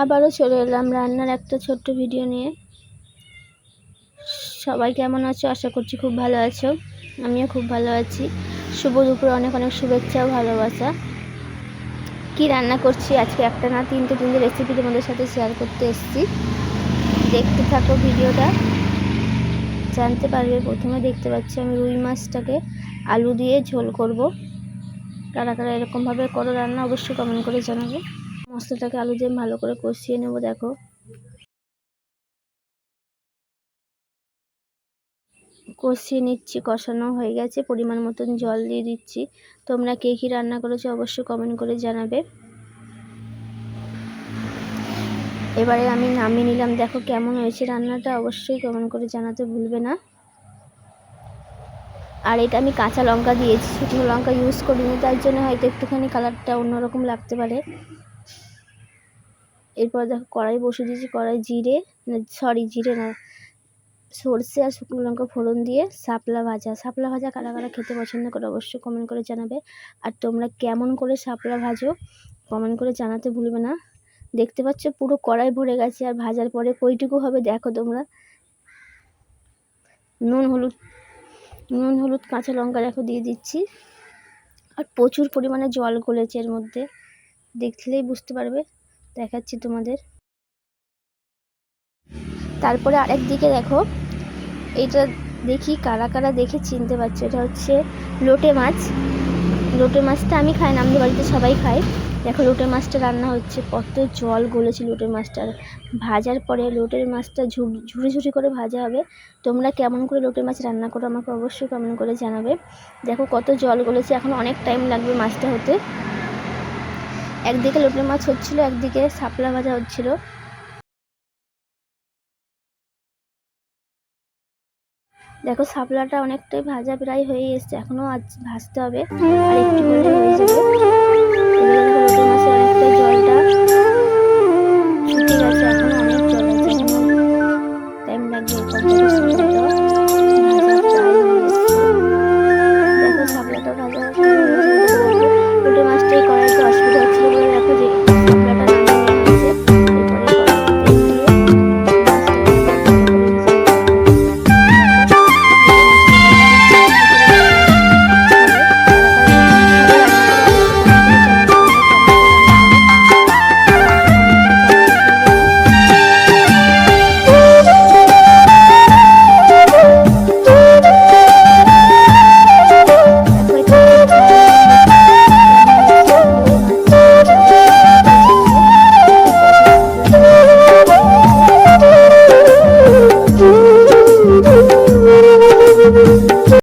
আবারও চলে এলাম রান্নার একটা ছোট্ট ভিডিও নিয়ে। সবাই কেমন আছো? আশা করছি খুব ভালো আছো। আমিও খুব ভালো আছি। শুভ দুপুরে অনেক অনেক শুভেচ্ছা ও ভালোবাসা। কি রান্না করছি আজকে একটা না তিনটে রেসিপি তোমাদের সাথে শেয়ার করতে এসেছি। দেখতে থাকো ভিডিওটা, জানতে পারবে। প্রথমে দেখতে পাচ্ছি আমি রুই মাছটাকে আলু দিয়ে ঝোল করব। কারা কারা এরকমভাবে করো রান্না অবশ্যই কমেন্ট করে জানাবে। মশলাটাকে আলু দিয়ে ভালো করে কষিয়ে নেব। দেখো কষিয়ে নিচ্ছি, কষানো হয়ে গেছে, পরিমাণ মতন জল দিয়ে দিচ্ছি। তোমরা কে কী রান্না করেছো অবশ্যই কমেন্ট করে জানাবে। এবারে আমি নামিয়ে নিলাম। দেখো কেমন হয়েছে রান্নাটা, অবশ্যই কমেন্ট করে জানাতে ভুলবে না। আর এটা আমি কাঁচা লঙ্কা দিয়েছি, শুকনো লঙ্কা ইউজ করিনি, তার জন্য হয়তো একটুখানি কালারটা অন্যরকম লাগতে পারে। এরপর দেখো কড়াই বসিয়ে দিয়েছি, কড়াই জিরে না সরষে আর শুকনো লঙ্কা ফোড়ন দিয়ে শাপলা ভাজা কারা কারা খেতে পছন্দ করে অবশ্যই কমেন্ট করে জানাবে। আর তোমরা কেমন করে শাপলা ভাজো কমেন্ট করে জানাতে ভুলবে না। দেখতে পাচ্ছ পুরো কড়াই ভরে গেছে, আর ভাজার পরে কইটুকু হবে দেখো তোমরা। নুন হলুদ কাঁচা লঙ্কা দেখো দিয়ে দিচ্ছি। আর প্রচুর পরিমাণে জল গলেছে এর মধ্যে, দেখলেই বুঝতে পারবে। দেখাচ্ছি তোমাদের। তারপরে আরেক দিকে দেখো, এটা দেখি কারা কারা দেখে চিনতে পারছে। এটা হচ্ছে লোটে মাছ। লোটে মাছটা আমি খাই না, আমাদের বাড়িতে সবাই খায়। দেখো লোটে মাছটা রান্না হচ্ছে, কত জল গলেছে লোটে মাছটার। ভাজার পরে লোটের মাছটা ঝুড়ি করে ভাজা হবে। তোমরা কেমন করে লোটে মাছ রান্না করো আমাকে অবশ্যই কমেন্ট করে জানাবে। দেখো কত জল গলেছে, এখন অনেক টাইম লাগবে মাছটা হতে। একদিকে লোটে মাছ হচ্ছিলো, একদিকে শাপলা ভাজা হচ্ছিলো। দেখো শাপলাটা অনেকটাই ভাজা প্রায় হয়ে এসছে, এখনো আজ ভাজতে হবে, আর একটু হলে হয়ে যাবে।